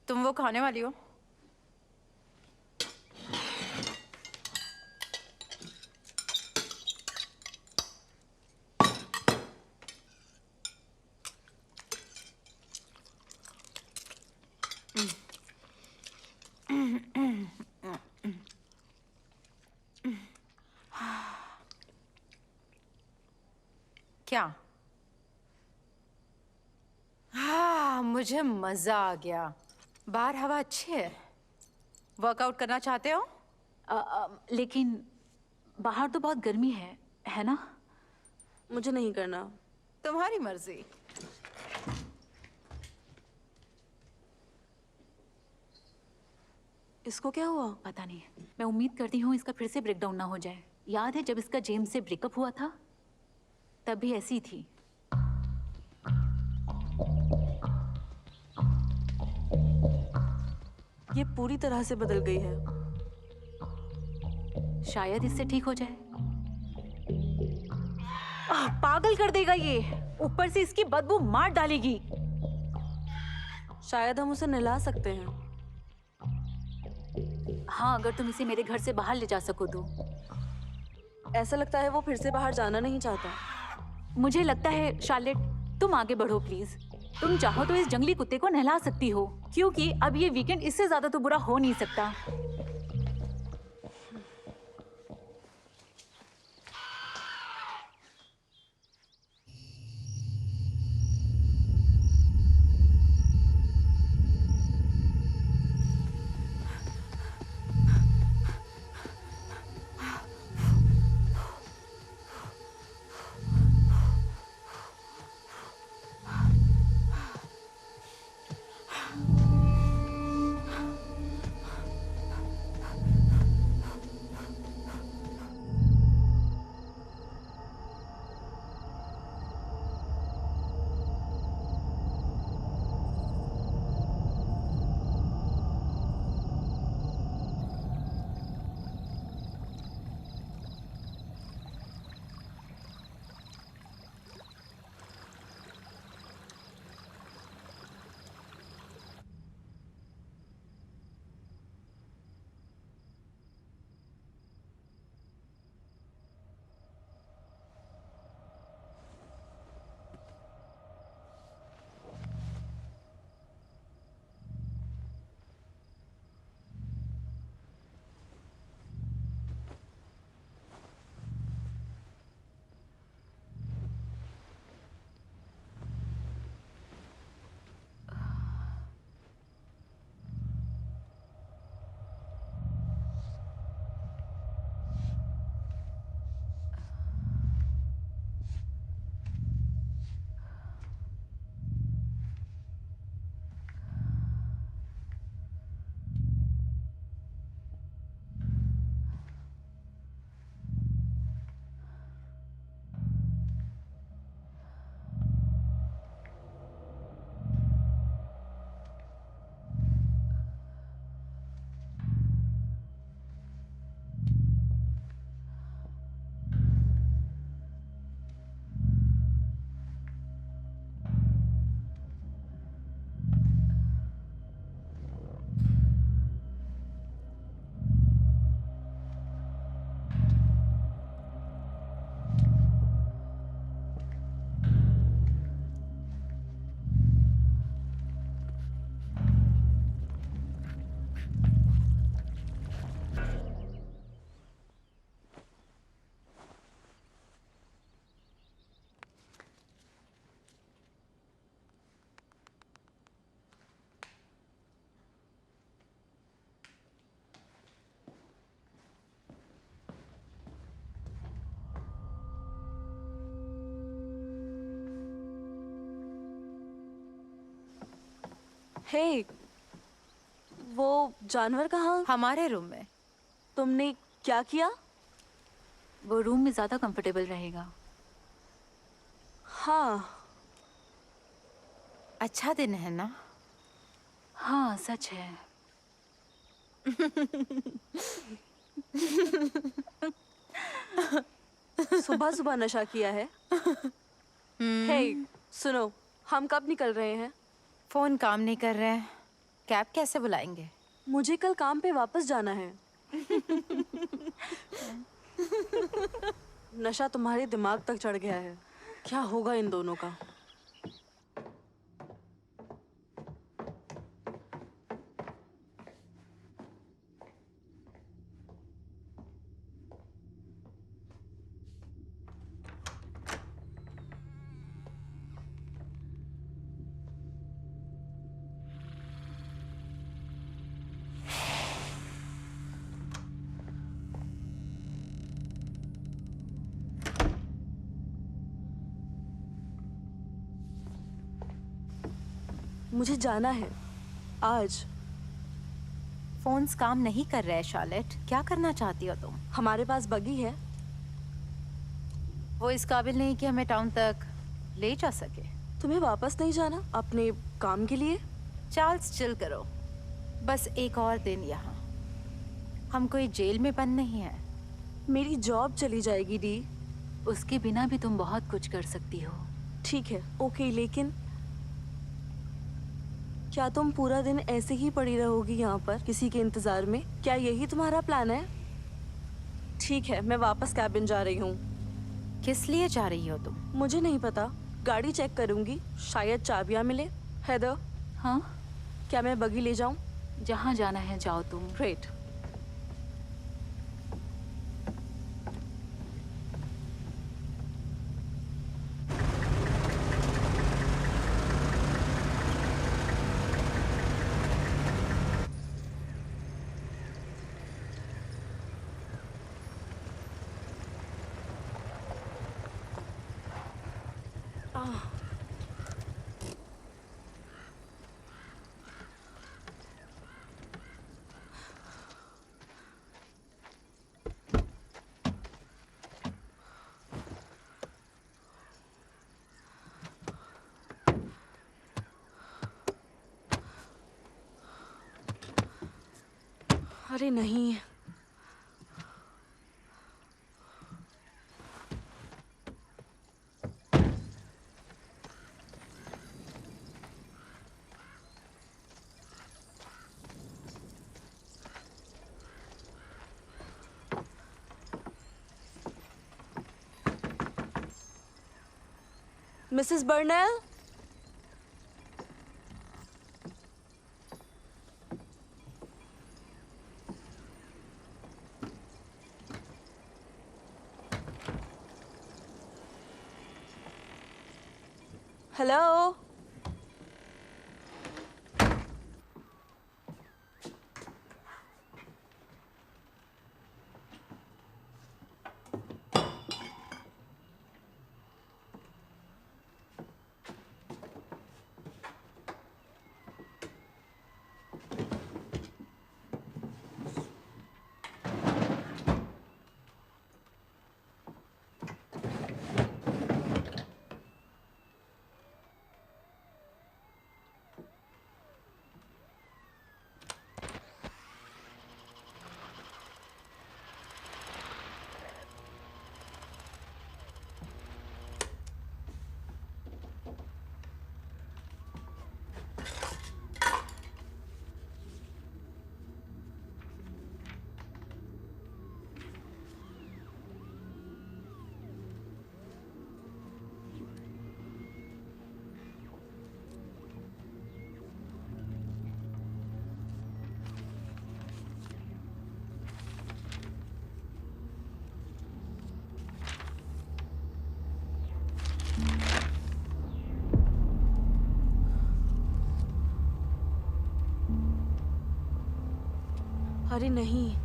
तुम वो खाने वाली हो? क्या? हाँ, मुझे मजा आ गया। बाहर हवा अच्छी है। वर्कआउट करना चाहते हो? लेकिन बाहर तो बहुत गर्मी है ना? मुझे नहीं करना। तुम्हारी मर्जी। इसको क्या हुआ? पता नहीं। मैं उम्मीद करती हूँ इसका फिर से ब्रेकडाउन ना हो जाए। याद है जब इसका जेम्स से ब्रेकअप हुआ था? तब भी ऐसी ही थी। ये पूरी तरह से बदल गई है। शायद इससे ठीक हो जाए। पागल कर देगा ये। ऊपर से इसकी बदबू मार डालेगी। शायद हम उसे नहला सकते हैं। हाँ, अगर तुम इसे मेरे घर से बाहर ले जा सको तो। ऐसा लगता है वो फिर से बाहर जाना नहीं चाहता। मुझे लगता है शार्लेट, तुम आगे बढ़ो प्लीज। तुम चाहो तो इस जंगली कुत्ते को नहला सकती हो, क्योंकि अब ये वीकेंड इससे ज्यादा तो बुरा हो नहीं सकता। हे, वो जानवर कहाँ? हमारे रूम में। तुमने क्या किया? वो रूम में ज्यादा कंफर्टेबल रहेगा। हाँ, अच्छा दिन है ना? हाँ सच है। सुबह सुबह नशा किया है। हे, सुनो, हम कब निकल रहे हैं? फोन काम नहीं कर रहे हैं, कैब कैसे बुलाएंगे? मुझे कल काम पे वापस जाना है। नशा तुम्हारे दिमाग तक चढ़ गया है। क्या होगा इन दोनों का? मुझे जाना है आज। फोन्स काम नहीं कर रहे हैं शार्लेट, क्या करना चाहती हो तुम? हमारे पास बगी है। वो इस काबिल नहीं कि हमें टाउन तक ले जा सके। तुम्हें वापस नहीं जाना अपने काम के लिए? चार्ल्स चिल करो, बस एक और दिन यहाँ। हम कोई जेल में बंद नहीं है। मेरी जॉब चली जाएगी डी। उसके बिना भी तुम बहुत कुछ कर सकती हो। ठीक है, ओके, लेकिन क्या तुम पूरा दिन ऐसे ही पड़ी रहोगी यहाँ पर किसी के इंतजार में? क्या यही तुम्हारा प्लान है? ठीक है, मैं वापस कैबिन जा रही हूँ। किस लिए जा रही हो तुम? मुझे नहीं पता, गाड़ी चेक करूंगी, शायद चाबियाँ मिले। हैदर, हाँ, क्या मैं बगी ले जाऊँ? जहाँ जाना है जाओ तुम। ग्रेट। अरे नहीं, मिसेस बर्नेल। हेलो। अरे नहीं,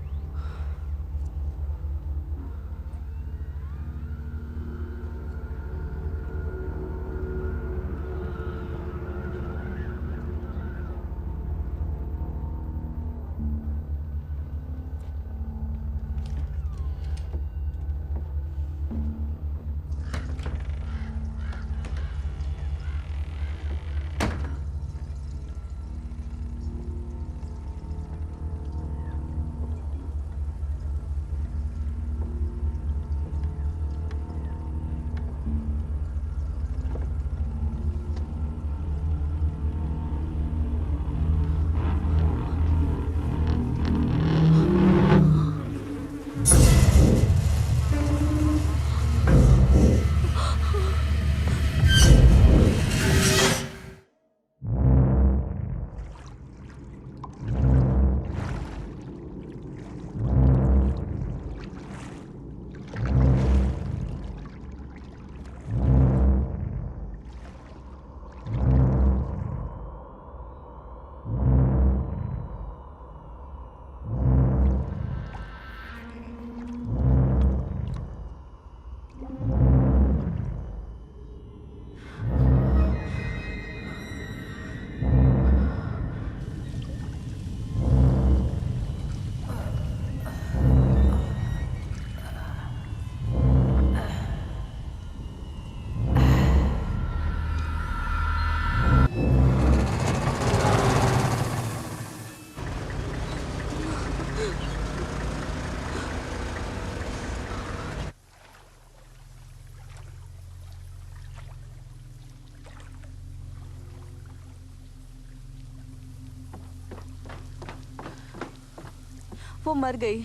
वो मर गई।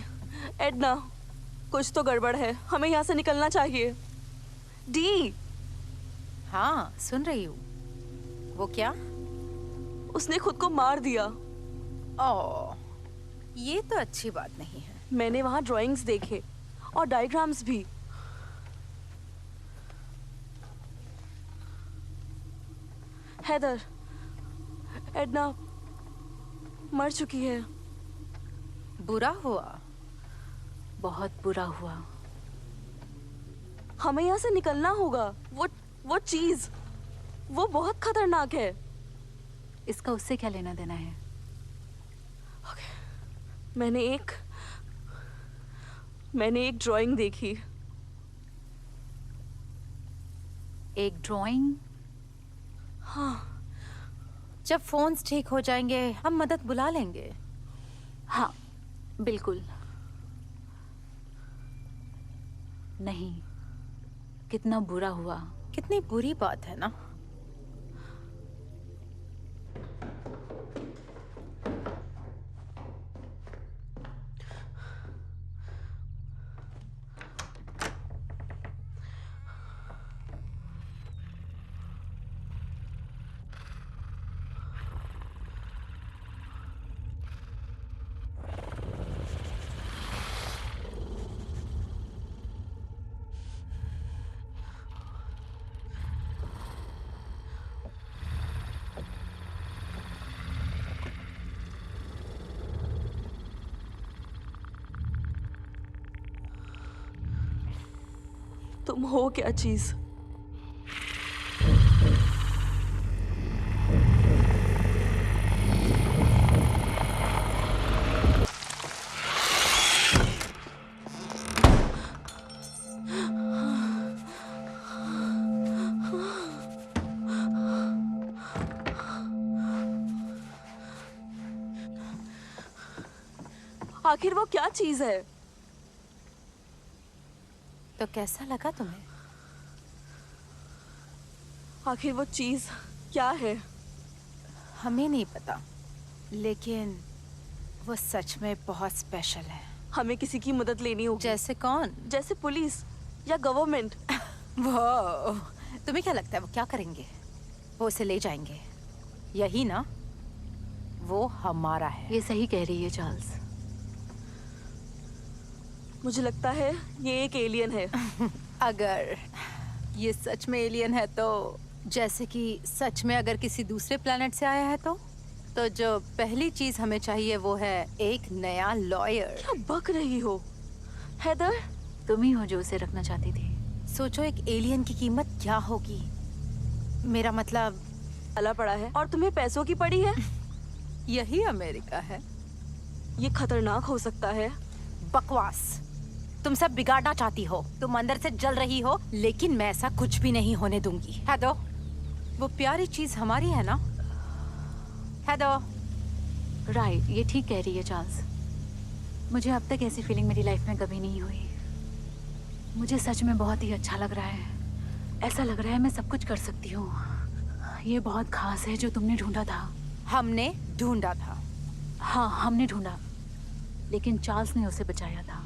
एडना, कुछ तो गड़बड़ है, हमें यहाँ से निकलना चाहिए। डी, हाँ सुन रही हूँ। वो क्या? उसने खुद को मार दिया। ओह, ये तो अच्छी बात नहीं है। मैंने वहाँ ड्राइंग्स देखे और डायग्राम्स भी। हैदर, एडना मर चुकी है। बुरा हुआ। बहुत बुरा हुआ। हमें यहाँ से निकलना होगा। वो चीज, वो बहुत खतरनाक है। इसका उससे क्या लेना देना है? मैंने एक ड्राइंग देखी। एक ड्राइंग? हाँ, जब फोन्स ठीक हो जाएंगे हम मदद बुला लेंगे। हाँ बिल्कुल। नहीं, कितना बुरा हुआ। कितनी बुरी बात है ना। तुम हो क्या चीज? आखिर वो क्या चीज है? तो कैसा लगा तुम्हें? आखिर वो चीज क्या है? हमें नहीं पता, लेकिन वो सच में बहुत स्पेशल है। हमें किसी की मदद लेनी होगी। जैसे कौन? जैसे पुलिस या गवर्नमेंट। वो तुम्हें क्या लगता है वो क्या करेंगे? वो उसे ले जाएंगे, यही ना? वो हमारा है। ये सही कह रही है चार्ल्स। मुझे लगता है ये एक एलियन है। अगर ये सच में एलियन है तो, जैसे कि सच में अगर किसी दूसरे प्लेनेट से आया है तो जो पहली चीज हमें चाहिए वो है एक नया लॉयर। क्या बक रही हो हैदर? तुम ही हो जो उसे रखना चाहती थी। सोचो एक एलियन की कीमत क्या होगी। मेरा मतलब काला पड़ा है और तुम्हें पैसों की पड़ी है। यही अमेरिका है। ये खतरनाक हो सकता है। बकवास। तुम सब बिगाड़ना चाहती हो। तुम अंदर से जल रही हो, लेकिन मैं ऐसा कुछ भी नहीं होने दूंगी। है दो, वो प्यारी चीज हमारी है ना? है दो। राइट, ये ठीक कह रही है चार्ल्स। मुझे अब तक ऐसी फीलिंग मेरी लाइफ में कभी नहीं हुई। मुझे सच में बहुत ही अच्छा लग रहा है। ऐसा लग रहा है मैं सब कुछ कर सकती हूँ। ये बहुत खास है जो तुमने ढूंढा था। हमने ढूंढा था। हाँ, हमने ढूंढा, लेकिन चार्ल्स ने उसे बचाया था।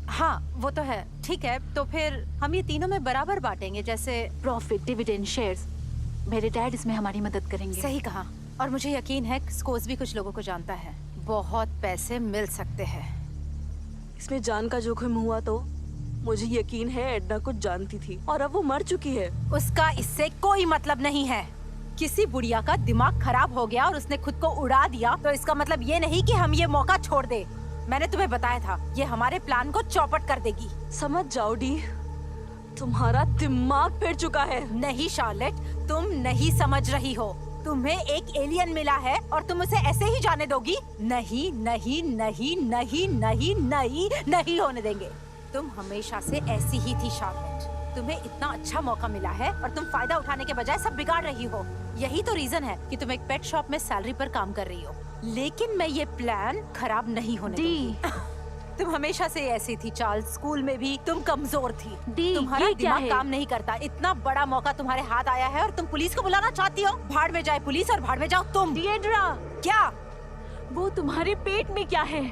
हाँ वो तो है। ठीक है, तो फिर हम ये तीनों में बराबर बांटेंगे, जैसे प्रॉफिट, डिविडेंड, शेयर्स। मेरे डैड इसमें हमारी मदद करेंगे। सही कहा। और मुझे यकीन है स्कोर्स भी कुछ लोगों को जानता है। बहुत पैसे मिल सकते हैं। इसमें जान का जोखिम हुआ तो मुझे यकीन है एडना कुछ जानती थी और अब वो मर चुकी है। उसका इससे कोई मतलब नहीं है। किसी बुढ़िया का दिमाग खराब हो गया और उसने खुद को उड़ा दिया, तो इसका मतलब ये नहीं कि हम ये मौका छोड़ दे। मैंने तुम्हें बताया था, ये हमारे प्लान को चौपट कर देगी। समझ जाओ डी, तुम्हारा दिमाग फिर चुका है। नहीं शार्लेट, तुम नहीं समझ रही हो। तुम्हें एक एलियन मिला है और तुम उसे ऐसे ही जाने दोगी? नहीं नहीं नहीं नहीं नहीं नहीं नहीं होने देंगे। तुम हमेशा से ऐसी ही थी शार्लेट। तुम्हें इतना अच्छा मौका मिला है और तुम फायदा उठाने के बजाय सब बिगाड़ रही हो। यही तो रीजन है कि तुम एक पेट शॉप में सैलरी पर काम कर रही हो। लेकिन मैं ये प्लान खराब नहीं होने दूंगी। तुम हमेशा से ऐसी थी चार्ल्स। स्कूल में भी तुम कमजोर थी। डी, तुम्हारा ये क्या दिमाग है? काम नहीं करता। इतना बड़ा मौका तुम्हारे हाथ आया है और तुम पुलिस को बुलाना चाहती हो। भाड़ में जाए पुलिस और भाड़ में जाओ तुम। डिएड्रा, क्या? वो तुम्हारे पेट में क्या है?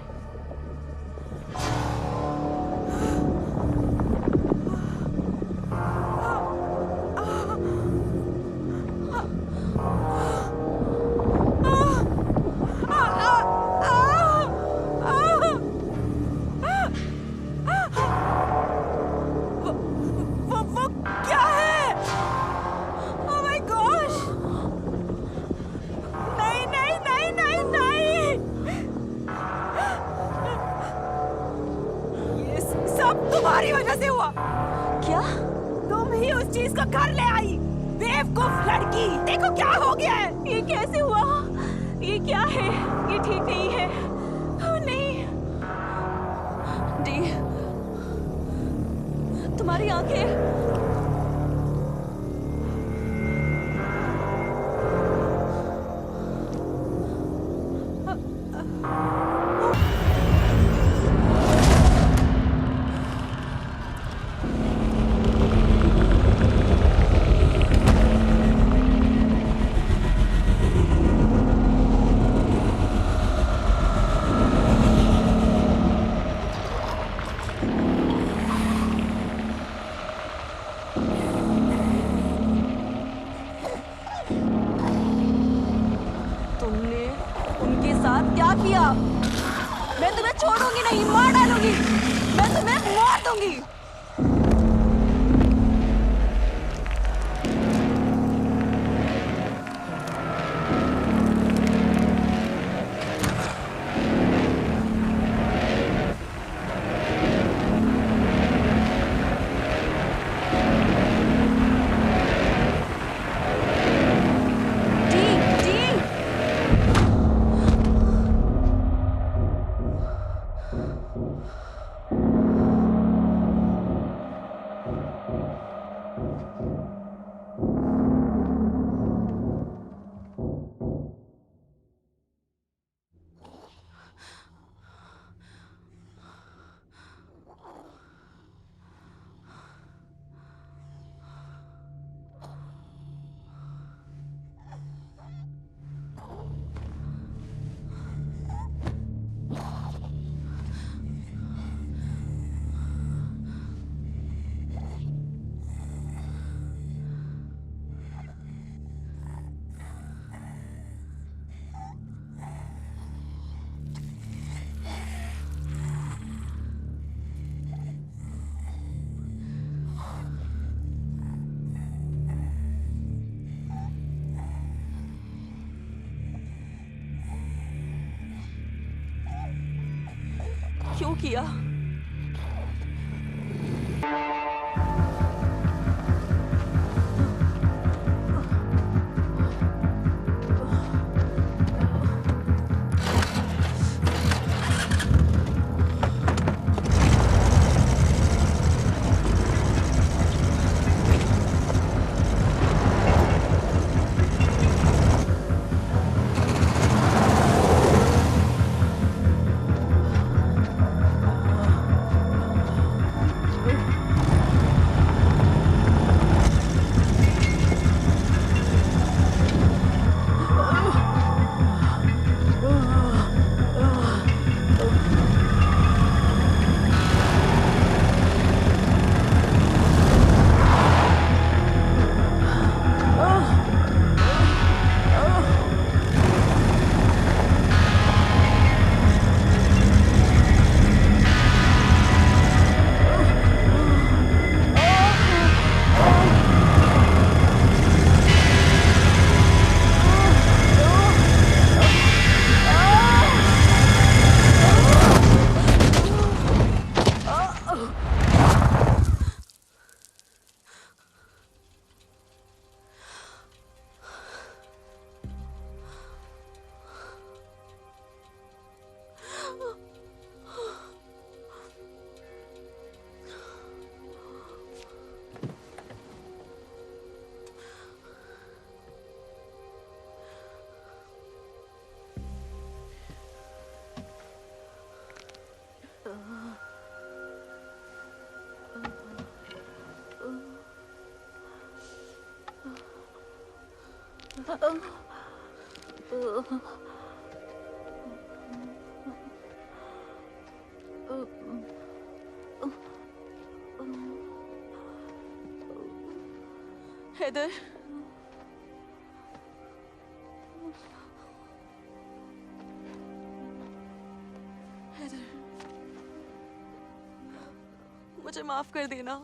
वजह से हुआ। क्या? तुम ही उस चीज को घर ले आई, बेवकूफ लड़की। देखो क्या हो गया है। ये कैसे हुआ? ये क्या है? ये ठीक नहीं है। नहीं डी, तुम्हारी आंखें। तुमने उनके साथ क्या किया? मैं तुम्हें छोड़ूंगी नहीं, मार डालूंगी। मैं तुम्हें मार दूंगी। D, D. क्यों किया? हेदर, हेदर, मुझे माफ कर देना।